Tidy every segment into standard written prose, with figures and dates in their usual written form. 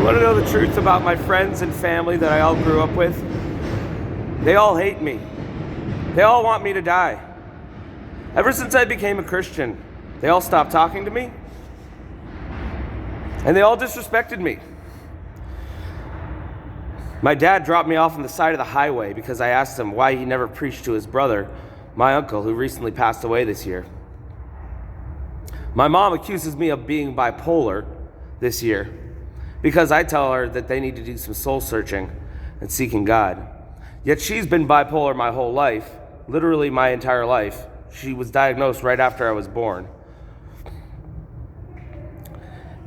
Want to know the truth about my friends and family that I all grew up with? They all hate me. They all want me to die. Ever since I became a Christian, they all stopped talking to me, and they all disrespected me. My dad dropped me off on the side of the highway because I asked him why he never preached to his brother, my uncle, who recently passed away this year. My mom accuses me of being bipolar this year because I tell her that they need to do some soul searching and seeking God. Yet she's been bipolar my whole life, literally my entire life. She was diagnosed right after I was born.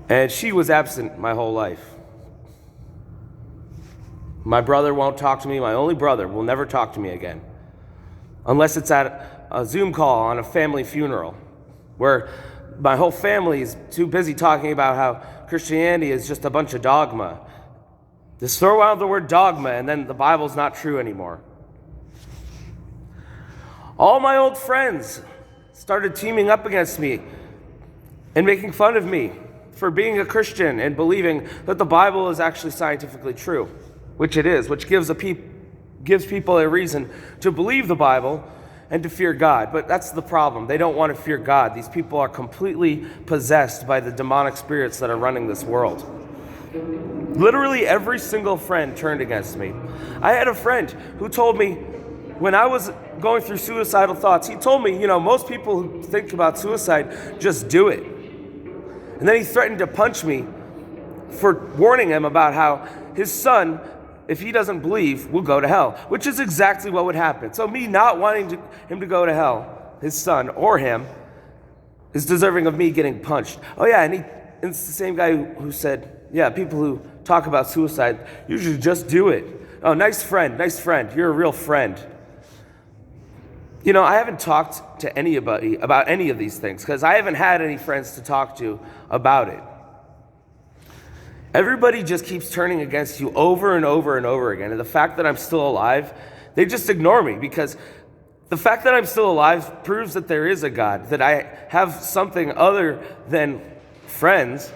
And she was absent my whole life. My brother won't talk to me. My only brother will never talk to me again, unless it's at a Zoom call on a family funeral, where my whole family is too busy talking about how Christianity is just a bunch of dogma. Just throw out the word dogma and then the Bible's not true anymore. All my old friends started teaming up against me and making fun of me for being a Christian and believing that the Bible is actually scientifically true, which it is, which gives people a reason to believe the Bible and to fear God. But that's the problem. They don't want to fear God. These people are completely possessed by the demonic spirits that are running this world. Literally every single friend turned against me. I had a friend who told me when I was going through suicidal thoughts, he told me, most people who think about suicide just do it. And then he threatened to punch me for warning him about how his son, if he doesn't believe, will go to hell, which is exactly what would happen. So me not wanting him to go to hell, his son or him, is deserving of me getting punched. Oh yeah, and it's the same guy who said, yeah, people who talk about suicide usually just do it. Oh, nice friend, you're a real friend. I haven't talked to anybody about any of these things because I haven't had any friends to talk to about it. Everybody just keeps turning against you over and over and over again. And the fact that I'm still alive, they just ignore me because the fact that I'm still alive proves that there is a God, that I have something other than friends,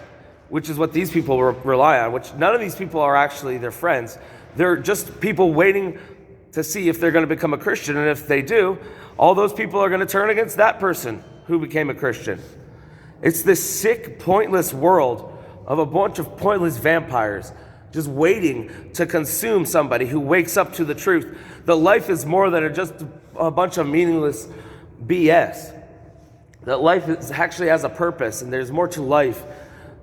which is what these people rely on, which none of these people are actually their friends. They're just people waiting to see if they're going to become a Christian. And if they do, all those people are going to turn against that person who became a Christian. It's this sick, pointless world of a bunch of pointless vampires just waiting to consume somebody who wakes up to the truth that life is more than just a bunch of meaningless BS. That life actually has a purpose and there's more to life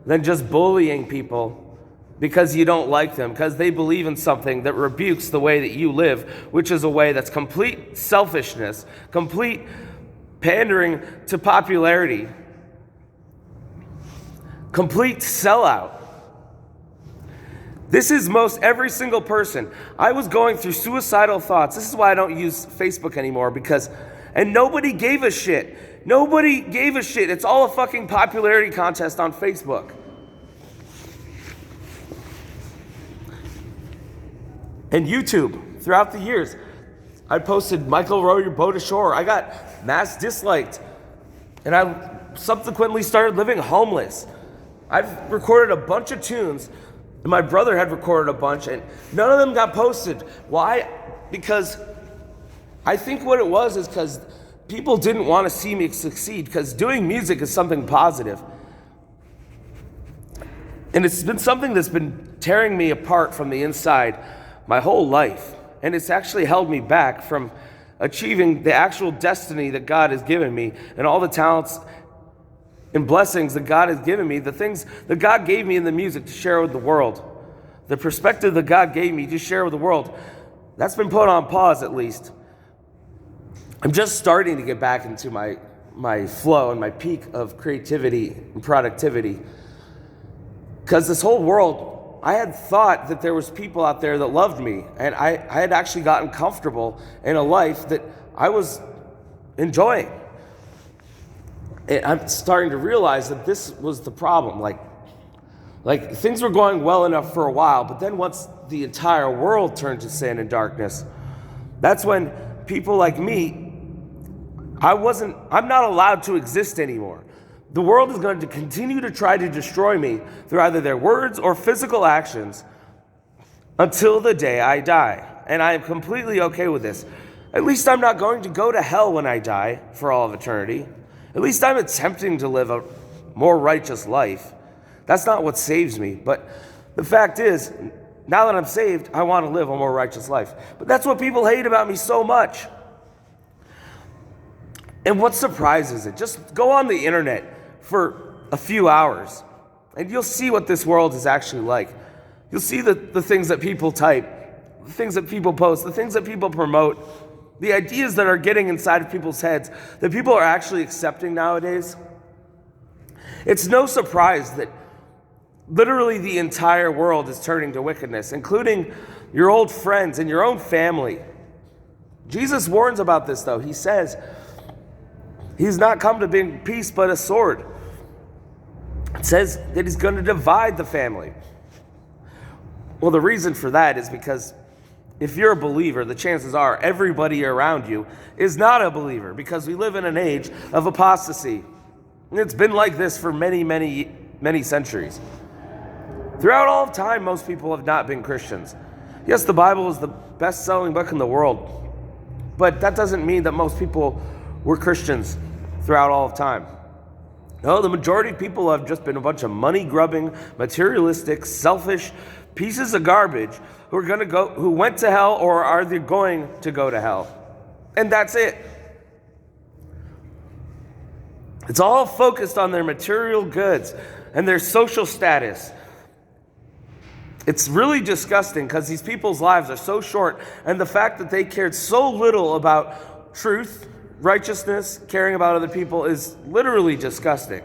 than just bullying people because you don't like them, because they believe in something that rebukes the way that you live, which is a way that's complete selfishness, complete pandering to popularity, complete sellout. This is most every single person. I was going through suicidal thoughts. This is why I don't use Facebook anymore and nobody gave a shit. Nobody gave a shit. It's all a fucking popularity contest on Facebook. And YouTube, throughout the years, I posted Michael row your boat ashore. I got mass disliked. And I subsequently started living homeless. I've recorded a bunch of tunes, and my brother had recorded a bunch, and none of them got posted. Why? Because I think what it was is because people didn't want to see me succeed, because doing music is something positive. And it's been something that's been tearing me apart from the inside my whole life. And it's actually held me back from achieving the actual destiny that God has given me and all the talents and blessings that God has given me, the things that God gave me in the music to share with the world, the perspective that God gave me to share with the world. That's been put on pause at least. I'm just starting to get back into my flow and my peak of creativity and productivity. Because this whole world, I had thought that there was people out there that loved me, and I had actually gotten comfortable in a life that I was enjoying. And I'm starting to realize that this was the problem. Like things were going well enough for a while, but then once the entire world turned to sin and darkness, that's when people like me, I'm not allowed to exist anymore. the world is going to continue to try to destroy me through either their words or physical actions until the day I die. And I am completely okay with this. At least I'm not going to go to hell when I die for all of eternity. At least I'm attempting to live a more righteous life. That's not what saves me. But the fact is, now that I'm saved, I want to live a more righteous life. But that's what people hate about me so much. And what surprises it? Just go on the internet for a few hours, and you'll see what this world is actually like. You'll see the things that people type, the things that people post, the things that people promote, the ideas that are getting inside of people's heads that people are actually accepting nowadays. It's no surprise that literally the entire world is turning to wickedness, including your old friends and your own family. Jesus warns about this, though. He says he's not come to bring peace but a sword. It says that he's going to divide the family. Well, the reason for that is because if you're a believer, the chances are everybody around you is not a believer, because we live in an age of apostasy. And it's been like this for many, many, many centuries. Throughout all of time, most people have not been Christians. Yes, the Bible is the best-selling book in the world, but that doesn't mean that most people were Christians throughout all of time. No, the majority of people have just been a bunch of money-grubbing, materialistic, selfish pieces of garbage who went to hell or are they going to go to hell. And that's it. It's all focused on their material goods and their social status. It's really disgusting because these people's lives are so short, and the fact that they cared so little about truth, righteousness, caring about other people is literally disgusting.